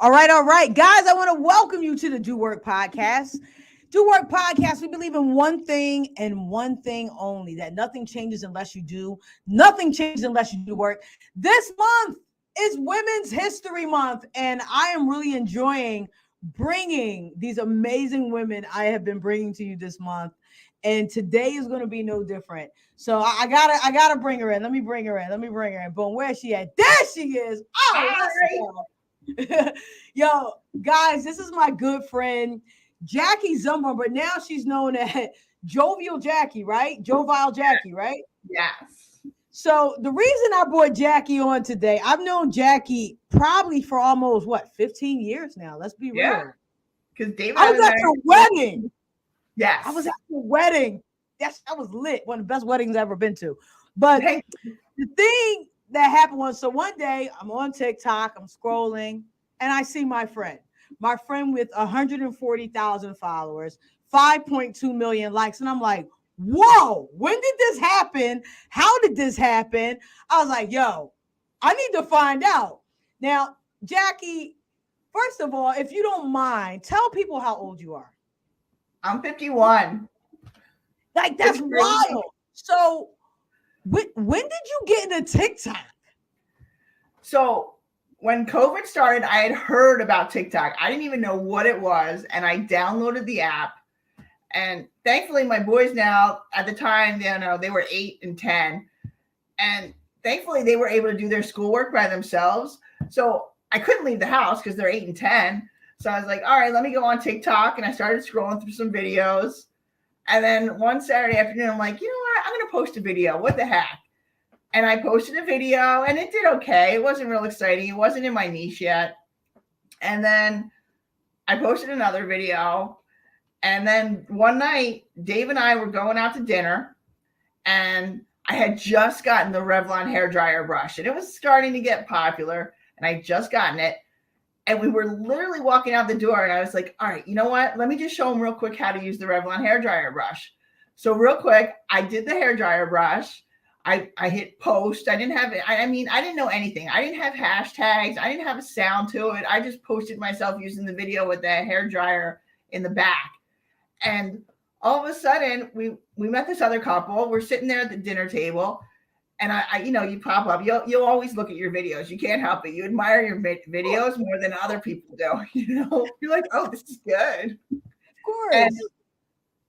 All right. Guys, I want to welcome you to the Do Work Podcast. Do Work Podcast, we believe in one thing and one thing only, that nothing changes unless you do. Nothing changes unless you do work. This month is Women's History Month, and I am really enjoying bringing these amazing women I have been bringing to you this month. And today is going to be no different. So I gotta bring her in. Let me bring her in. Boom, where is she at? There she is. Oh, let's go. Yo, guys, this is my good friend Jackie Zumba, but now she's known as JovialJackie, right? JovialJackie, right? Yes. So the reason I brought Jackie on today, I've known Jackie probably for almost 15 years now. Let's be real. Because David, I was at your wedding. Yes, I was at your wedding. That was lit. One of the best weddings I've ever been to. But the thing that happened was, so one day I'm on TikTok, I'm scrolling, and I see my friend with 140,000 followers, 5.2 million likes. And I'm like, whoa, when did this happen? How did this happen? I was like, yo, I need to find out. Now, Jackie, first of all, if you don't mind, tell people how old you are. I'm 51. Like, that's wild. So when did you get into TikTok? So when COVID started, I had heard about TikTok. I didn't even know what it was. And I downloaded the app. And thankfully, my boys now, at the time, they were 8 and 10. And thankfully, they were able to do their schoolwork by themselves. So I couldn't leave the house because they're 8 and 10. So I was like, all right, let me go on TikTok. And I started scrolling through some videos. And then one Saturday afternoon, I'm like, you know what? I'm going to post a video. What the heck? And I posted a video and it did okay. It wasn't real exciting. It wasn't in my niche yet. And then I posted another video. And then one night, Dave and I were going out to dinner. And I had just gotten the Revlon hairdryer brush. And it was starting to get popular. And I just gotten it. And we were literally walking out the door. And I was like, all right, you know what? Let me just show them real quick how to use the Revlon hairdryer brush. So real quick, I did the hairdryer brush. I hit post. I didn't have it. I didn't know anything. I didn't have hashtags. I didn't have a sound to it. I just posted myself using the video with the hairdryer in the back. And all of a sudden, we met this other couple. We're sitting there at the dinner table. And I you pop up. You'll always look at your videos. You can't help it. You admire your videos more than other people do. You're like, oh, this is good. Of course. And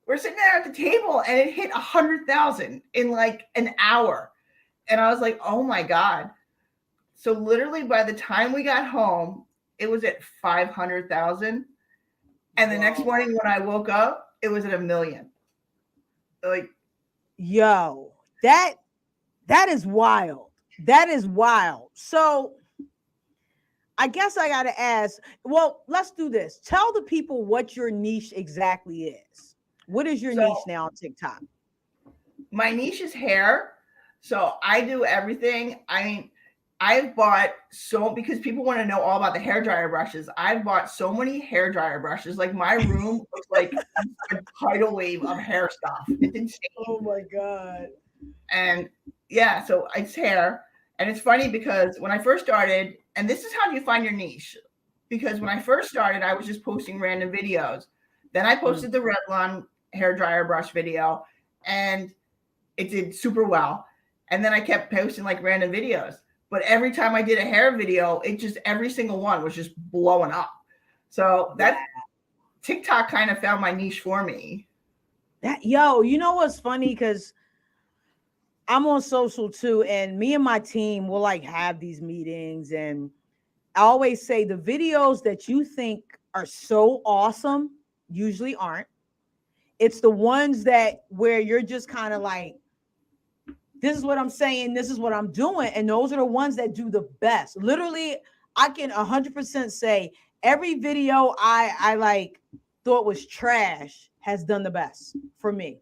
we're sitting there at the table, and it hit 100,000 in like an hour. And I was like, oh my God. So literally by the time we got home, it was at 500,000. And the next morning when I woke up, it was at 1 million. Like, yo, that is wild. That is wild. So I guess I got to ask, well, let's do this. Tell the people what your niche exactly is. What is your niche now on TikTok? My niche is hair. So I do everything. I've bought because people want to know all about the hairdryer brushes. I've bought so many hairdryer brushes. Like my room looks like a tidal wave of hair stuff. It's insane. Oh my God. And yeah, so it's hair. And it's funny because when I first started, and this is how you find your niche. Because when I first started, I was just posting random videos. Then I posted the Revlon hairdryer brush video and it did super well. And then I kept posting like random videos. But every time I did a hair video, every single one was just blowing up. So that TikTok kind of found my niche for me. You know what's funny? Because I'm on social too, and me and my team will like have these meetings, and I always say the videos that you think are so awesome usually aren't. It's the ones where you're just kind of like, this is what I'm saying, this is what I'm doing, and those are the ones that do the best. Literally, I can 100% say every video I like thought was trash has done the best for me.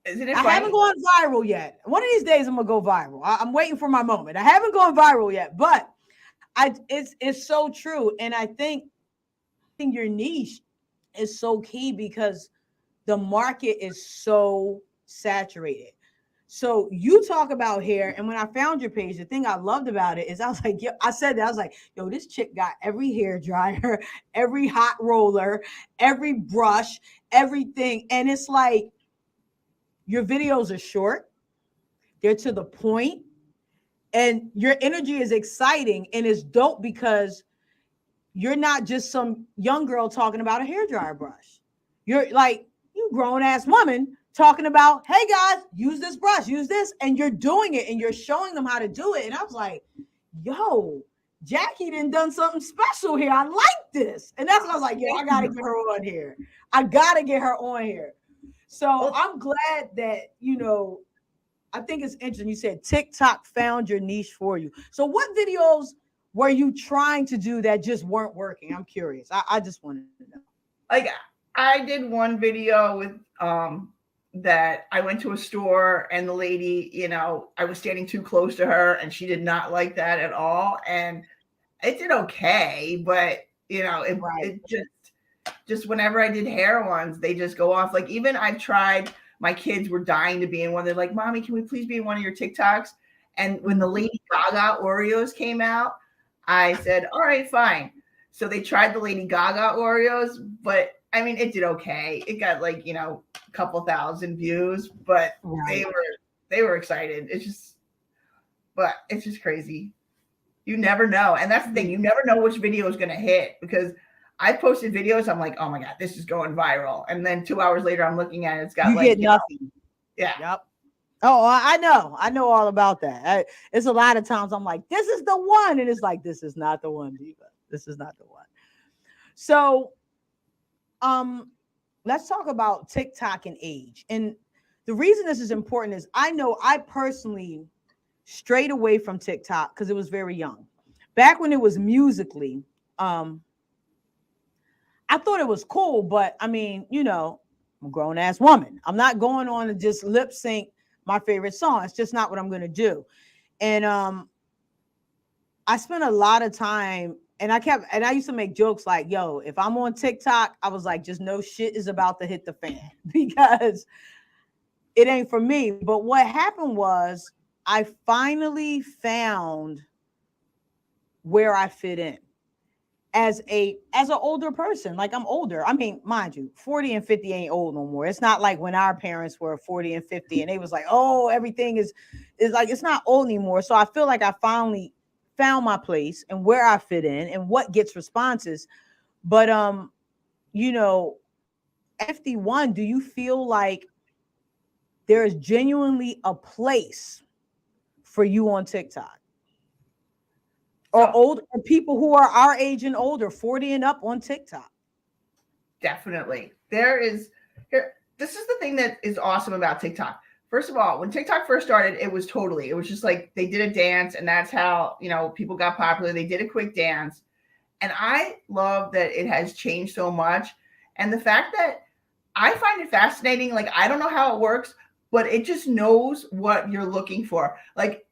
Isn't it funny? I haven't gone viral yet. One of these days I'm gonna go viral. I'm waiting for my moment. I haven't gone viral yet, but it's so true. And I think your niche is so key because the market is so saturated. So you talk about hair, and when I found your page, the thing I loved about it is I was like, yo, I said that I was like, yo, this chick got every hair dryer, every hot roller, every brush, everything. And it's like your videos are short, they're to the point, and your energy is exciting and it's dope because you're not just some young girl talking about a hairdryer brush. You're like, you grown ass woman talking about, hey guys, use this brush, use this, and you're doing it and you're showing them how to do it. And I was like, yo, Jackie done something special here. I like this. And that's what I was like, yo, I gotta get her on here. I gotta get her on here. So I'm glad that, I think it's interesting. You said TikTok found your niche for you. So what videos were you trying to do that just weren't working? I'm curious. I just wanted to know. Like, I did one video with that I went to a store and the lady, I was standing too close to her and she did not like that at all. And it did okay, but it just whenever I did hair ones, they just go off. Like, even I've tried, my kids were dying to be in one. They're like, Mommy, can we please be in one of your TikToks? And when the Lady Gaga Oreos came out, I said, all right, fine. So they tried the Lady Gaga Oreos, but I mean, it did okay. It got like, a couple thousand views, but they were excited. But it's just crazy. You never know. And that's the thing. You never know which video is going to hit, because I posted videos. I'm like, oh my God, this is going viral. And then 2 hours later, I'm looking at it. It's got you get nothing. Yeah. Yep. Oh, I know all about that. It's a lot of times I'm like, this is the one. And it's like, this is not the one, Diva. This is not the one. So, let's talk about TikTok and age. And the reason this is important is I know I personally strayed away from TikTok because it was very young. Back when it was Musically, I thought it was cool, but I mean, I'm a grown ass woman. I'm not going on to just lip sync my favorite song. It's just not what I'm going to do. And I spent a lot of time, and I used to make jokes like, yo, if I'm on TikTok, I was like, just know shit is about to hit the fan because it ain't for me. But what happened was I finally found where I fit in as an older person. Like, I'm older. I mean, mind you, 40 and 50 ain't old no more. It's not like when our parents were 40 and 50 and they was like, oh, everything is like, it's not old anymore. So I feel like I finally found my place and where I fit in and what gets responses. But FD1, do you feel like there is genuinely a place for you on TikTok? Or older people who are our age and older, 40 and up on TikTok? Definitely. This is the thing that is awesome about TikTok. First of all, when TikTok first started, it was just like they did a dance, and that's how, people got popular. They did a quick dance. And I love that it has changed so much. And the fact that I find it fascinating, like, I don't know how it works, but it just knows what you're looking for. Like,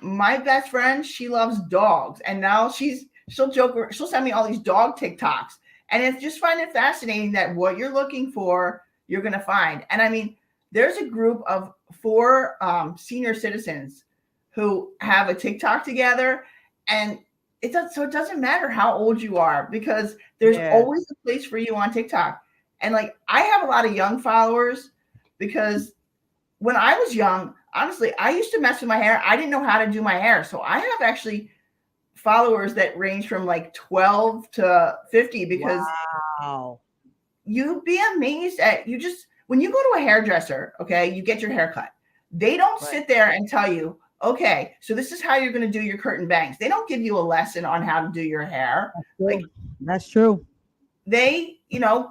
my best friend, she loves dogs, and now she'll send me all these dog TikToks, and it's just find it fascinating that what you're looking for, you're going to find. And I mean, there's a group of 4 senior citizens who have a TikTok together, and it doesn't matter how old you are, because there's always a place for you on TikTok. And like, I have a lot of young followers because when I was young, honestly, I used to mess with my hair. I didn't know how to do my hair. So I have actually followers that range from like 12 to 50, because you'd be amazed at, when you go to a hairdresser, okay, you get your hair cut. They don't sit there and tell you, okay, so this is how you're going to do your curtain bangs. They don't give you a lesson on how to do your hair. That's true. They,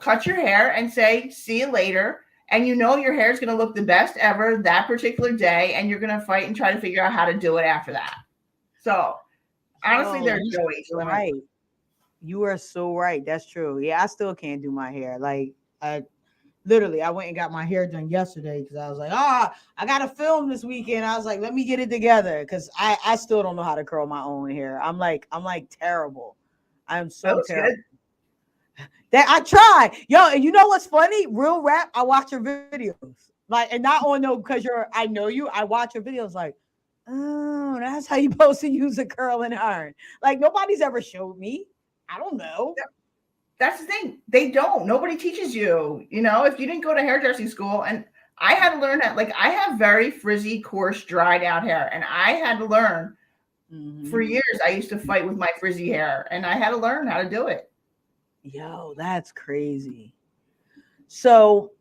cut your hair and say, see you later. And your hair is going to look the best ever that particular day, and you're going to fight and try to figure out how to do it after that. So, honestly, there's no age limit. Right. You are so right. That's true. Yeah, I still can't do my hair. Like, I went and got my hair done yesterday because I was like, I got to film this weekend. I was like, let me get it together, because I still don't know how to curl my own hair. I'm like terrible. I'm so terrible. Good. That I tried. Yo, and you know what's funny? Real rap, I watch your videos. Like, and not on no, because I know you, I watch your videos like, oh, that's how you supposed to use a curling iron. Like, nobody's ever showed me. I don't know. That's the thing. They don't. Nobody teaches you. You know, if you didn't go to hairdressing school, and I had to learn that. Like, I have very frizzy, coarse, dried out hair, and I had to learn. For years, I used to fight with my frizzy hair, and I had to learn how to do it. Yo, that's crazy. So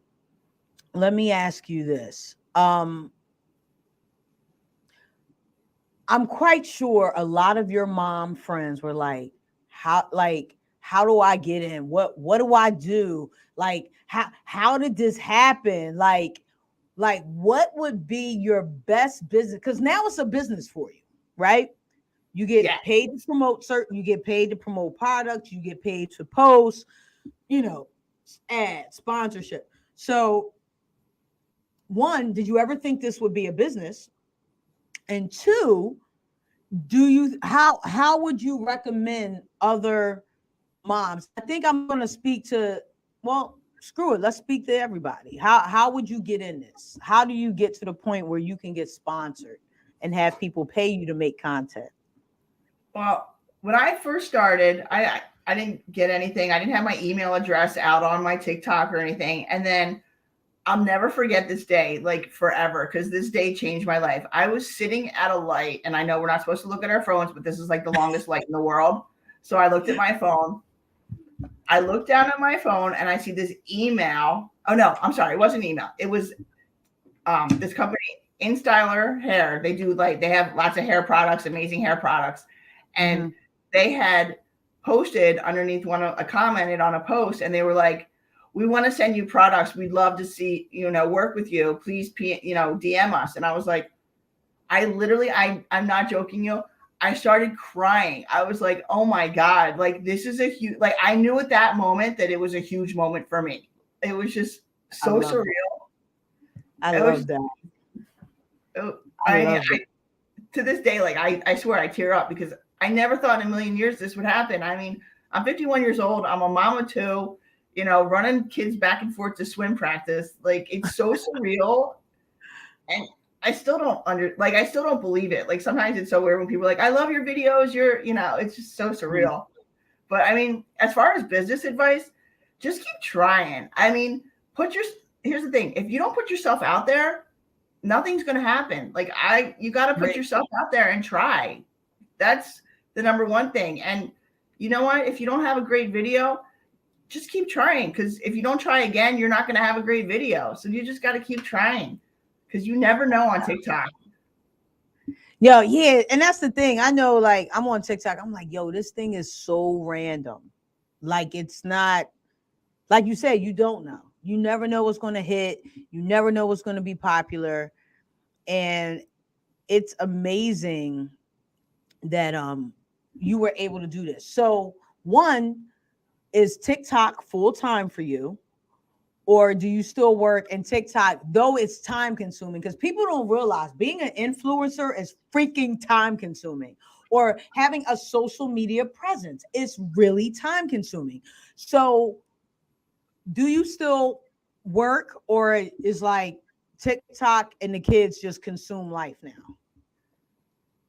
let me ask you this. I'm quite sure a lot of your mom friends were like, how do I get in? What do I do? Like, how did this happen? Like what would be your best business? Because now it's a business for you, right? You get paid to promote you get paid to promote products, you get paid to post, ads, sponsorship. So, one, did you ever think this would be a business? And two, how would you recommend other moms? I think I'm going to speak to, well, screw it, let's speak to everybody. How would you get in this? How do you get to the point where you can get sponsored and have people pay you to make content? Well, when I first started, I didn't get anything. I didn't have my email address out on my TikTok or anything. And then I'll never forget this day, like forever, because this day changed my life. I was sitting at a light, and I know we're not supposed to look at our phones, but this is like the longest light in the world. So I looked at my phone. I looked down at my phone, and I see this email. Oh, no, I'm sorry. It wasn't an email. It was this company, InStyler Hair. They have lots of hair products, amazing hair products. And they had posted underneath commented on a post, and they were like, we want to send you products. We'd love to see, work with you. Please, DM us. And I was like, I'm not joking you. I started crying. I was like, oh my God, like this is a huge, like I knew at that moment that it was a huge moment for me. It was just so surreal. I love that. To this day, like I swear I tear up because I never thought in a million years this would happen. I mean, I'm 51 years old. I'm a mom of two, running kids back and forth to swim practice. Like it's so surreal. And I still don't I still don't believe it. Like sometimes it's so weird when people are like, I love your videos. It's just so surreal. But I mean, as far as business advice, just keep trying. I mean, here's the thing. If you don't put yourself out there, nothing's going to happen. Like you got to put yourself out there and try. That's the number one thing. And you know what? If you don't have a great video, just keep trying. Because if you don't try again, you're not going to have a great video. So you just got to keep trying because you never know on TikTok. Yo, yeah. And that's the thing. I know, like, I'm on TikTok. I'm like, yo, this thing is so random. Like, it's not, like you said, you don't know. You never know what's going to hit. You never know what's going to be popular. And it's amazing that you were able to do this. So, one, is TikTok full-time for you? Or do you still work in TikTok, though it's time consuming? Because people don't realize being an influencer is freaking time consuming. Or having a social media presence is really time consuming. So do you still work, or is like TikTok and the kids just consume life now?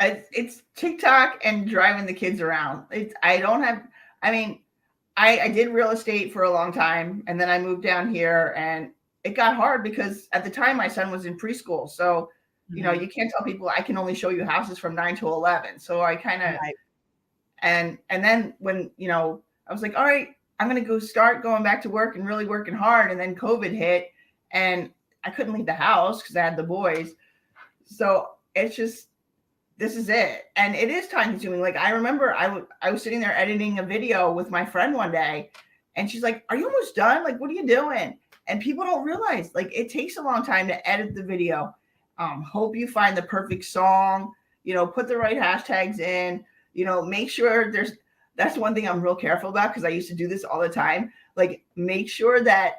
It's TikTok and driving the kids around. I did real estate for a long time, and then I moved down here, and it got hard because at the time my son was in preschool. So, you can't tell people I can only show you houses from 9 to 11. So I kind of, and then when, I was like, all right, I'm going to go start going back to work and really working hard. And then COVID hit and I couldn't leave the house because I had the boys. So it's just, this is it. And it is time consuming. Like I remember I was sitting there editing a video with my friend one day and she's like, are you almost done? Like, what are you doing? And people don't realize like it takes a long time to edit the video. Hope you find the perfect song, put the right hashtags in, make sure that's one thing I'm real careful about because I used to do this all the time. Like make sure that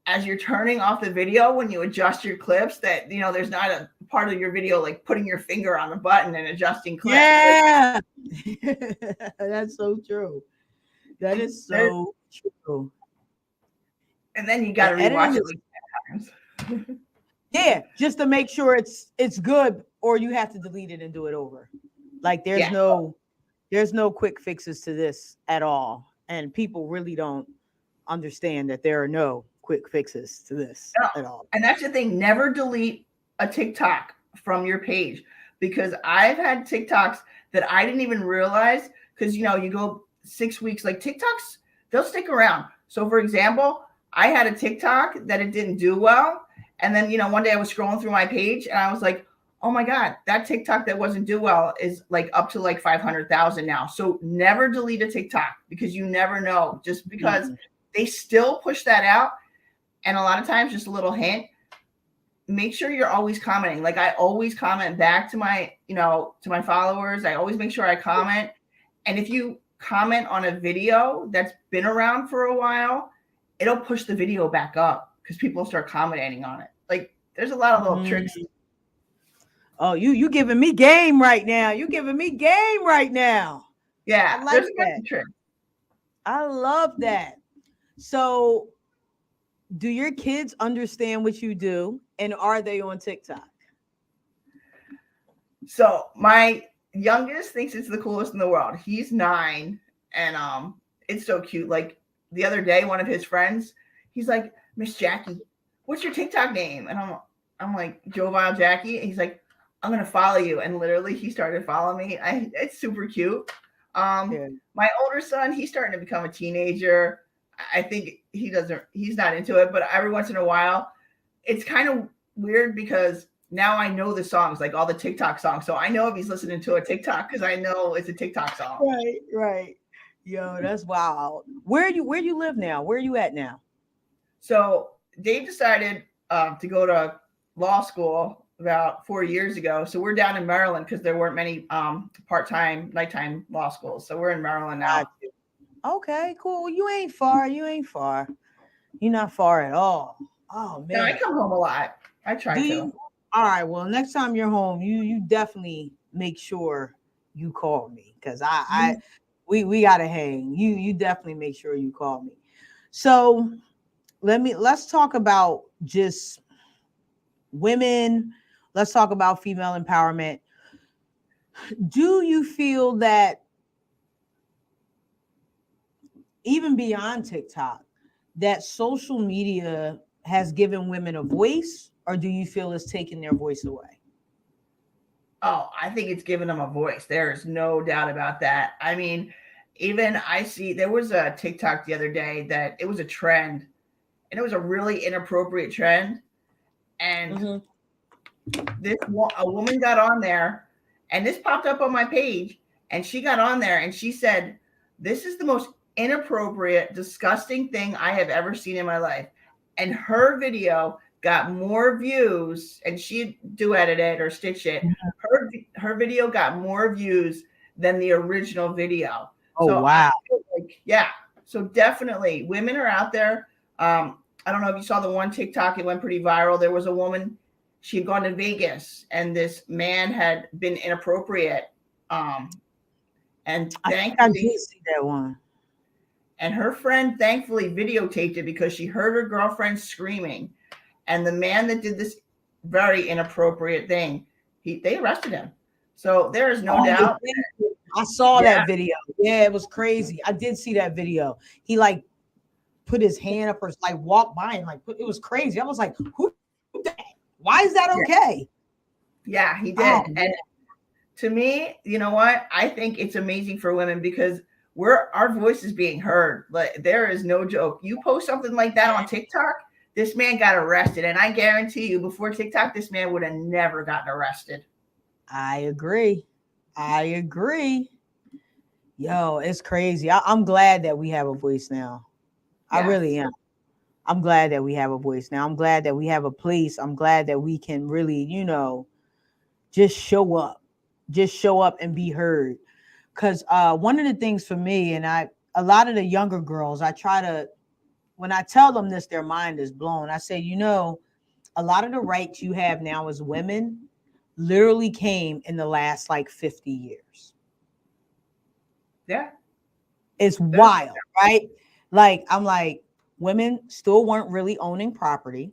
as you're turning off the video, when you adjust your clips, that, there's not a part of your video, like putting your finger on the button and adjusting clips. Yeah. Like, that's so true. That is so true. And then you got to rewatch it like 10 times. Yeah, just to make sure it's good, or you have to delete it and do it over. Like there's Yeah. no quick fixes to this at all. And people really don't understand that there are no quick fixes to this No. at all. And that's the thing. Never delete a TikTok from your page, because I've had TikToks that I didn't even realize, because you go 6 weeks, like TikToks, they'll stick around. So for example, I had a TikTok that it didn't do well. And then, one day I was scrolling through my page and I was like, oh my God, that TikTok that wasn't do well is like up to like 500,000 now. So never delete a TikTok, because you never know, just because they still push that out. And a lot of times, just a little hint, make sure you're always commenting. Like I always comment back to my, to my followers. I always make sure I comment. And if you comment on a video that's been around for a while, it'll push the video back up because people start commenting on it. Like there's a lot of little tricks. Oh, you giving me game right now. You giving me game right now. Yeah, I like there's a that. bunch of tricks. I love that. So do your kids understand what you do, and are they on TikTok? So my youngest thinks it's the coolest in the world. He's 9, and it's so cute. Like the other day, one of his friends, he's like, Miss Jackie, what's your TikTok name? And I'm like, JovialJackie. And he's like, I'm gonna follow you. And literally he started following me. It's super cute. My older son, he's starting to become a teenager. I think he's not into it, but every once in a while, it's kind of weird because now I know the songs, like all the TikTok songs. So I know if he's listening to a TikTok, because I know it's a TikTok song. Right. Yo, that's wild. Where do you live now? Where are you at now? So Dave decided to go to law school about 4 years ago. So we're down in Maryland because there weren't many part-time, nighttime law schools. So we're in Maryland now. Okay, cool. You ain't far. You're not far at all. Oh man. No, I come home a lot. I try to. You? All right. Well, next time you're home, you definitely make sure you call me, because we gotta hang. You definitely make sure you call me. So let's talk about just women. Let's talk about female empowerment. Do you feel that even beyond TikTok, that social media has given women a voice, or do you feel it's taking their voice away? Oh, I think it's given them a voice. There is no doubt about that. I mean, even I see there was a TikTok the other day that it was a trend, and it was a really inappropriate trend. And a woman got on there, and this popped up on my page, and she got on there and she said, this is the most inappropriate, disgusting thing I have ever seen in my life. And her video got more views, and she duetted it or stitched it. Her video got more views than the original video. Oh, so wow. Yeah. So definitely women are out there. I don't know if you saw the one TikTok, it went pretty viral. There was a woman, she had gone to Vegas, and this man had been inappropriate. And I did see that one. And her friend thankfully videotaped it because she heard her girlfriend screaming. And the man that did this very inappropriate thing, they arrested him. So there is no doubt. I saw that video. Yeah, it was crazy. I did see that video. He like put his hand up or like walked by and like it was crazy. I was like, who? Why is that okay? Yeah, he did. And to me, you know what? I think it's amazing for women because our voice is being heard. Like there is no joke. You post something like that on TikTok, this man got arrested. And I guarantee you, before TikTok, this man would have never gotten arrested. I agree. Yo, it's crazy. I'm glad that we have a voice now. Yes. I really am. I'm glad that we have a voice now. I'm glad that we have a place. I'm glad that we can really, just show up and be heard. Because one of the things for me, and a lot of the younger girls, when I tell them this, their mind is blown. I say, a lot of the rights you have now as women literally came in the last like 50 years. Yeah. It's wild, right? Like, I'm like, women still weren't really owning property.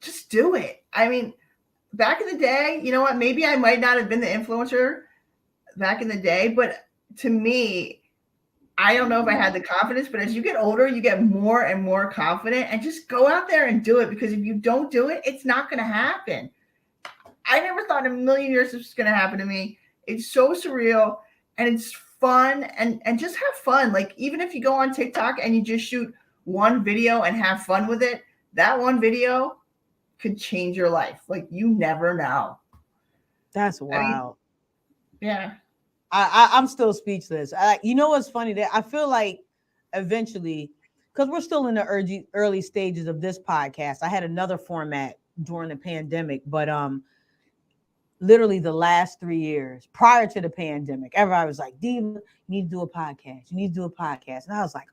just do it. I mean, back in the day, you know what? Maybe I might not have been the influencer back in the day, but to me, I don't know if I had the confidence, but as you get older, you get more and more confident, and just go out there and do it, because if you don't do it, it's not going to happen. I never thought in a million years this was going to happen to me. It's so surreal, and it's fun, and just have fun. Like, even if you go on TikTok and you just shoot one video and have fun with it, that one video could change your life. Like, you never know. That's wild. I mean, yeah. I'm still speechless. You know what's funny? That I feel like eventually, because we're still in the early stages of this podcast. I had another format during the pandemic, but literally the last 3 years prior to the pandemic, everybody was like, Diva, you need to do a podcast. You need to do a podcast. And I was like,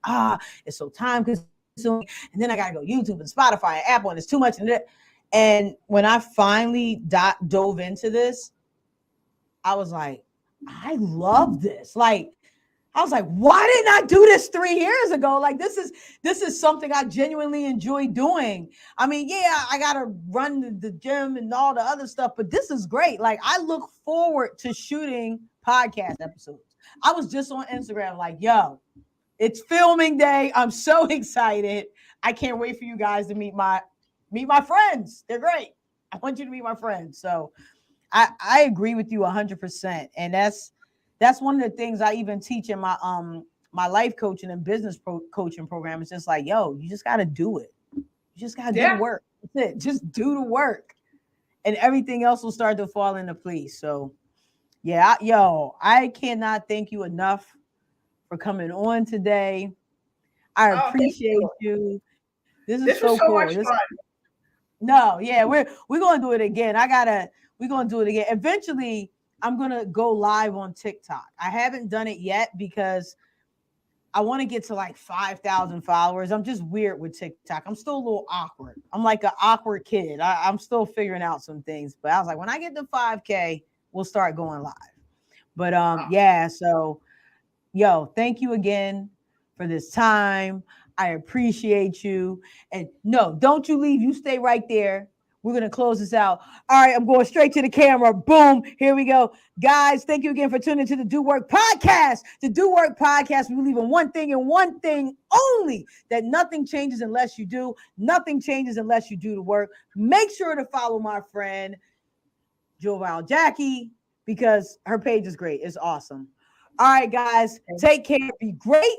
it's so time consuming. And then I got to go YouTube and Spotify and Apple, and it's too much. And when I finally dove into this, I was like, I love this. Like, I was like, why didn't I do this 3 years ago? Like, this is something I genuinely enjoy doing. I mean, yeah, I got to run the gym and all the other stuff, but this is great. Like, I look forward to shooting podcast episodes. I was just on Instagram like, yo, it's filming day. I'm so excited. I can't wait for you guys to meet my friends. They're great. I want you to meet my friends. So I agree with you 100%. And that's one of the things I even teach in my my life coaching and business coaching program. It's just like, yo, you just got to do it. You just got to do the work. That's it. Just do the work, and everything else will start to fall into place. So yeah, I cannot thank you enough for coming on today. I appreciate you. This was so cool. Much fun. No, yeah, we're gonna do it again. We're gonna do it again. Eventually, I'm gonna go live on TikTok. I haven't done it yet because I want to get to like 5,000 followers. I'm just weird with TikTok. I'm still a little awkward. I'm like an awkward kid. I'm still figuring out some things. But I was like, when I get to 5K, we'll start going live. But yeah, so yo, thank you again for this time. I appreciate you. And no, don't you leave. You stay right there. We're going to close this out. All right, I'm going straight to the camera. Boom. Here we go. Guys, thank you again for tuning to the Do Work Podcast. The Do Work Podcast, we believe in one thing and one thing only, that nothing changes unless you do. Nothing changes unless you do the work. Make sure to follow my friend, JovialJackie, because her page is great. It's awesome. All right, guys, take care. Be great.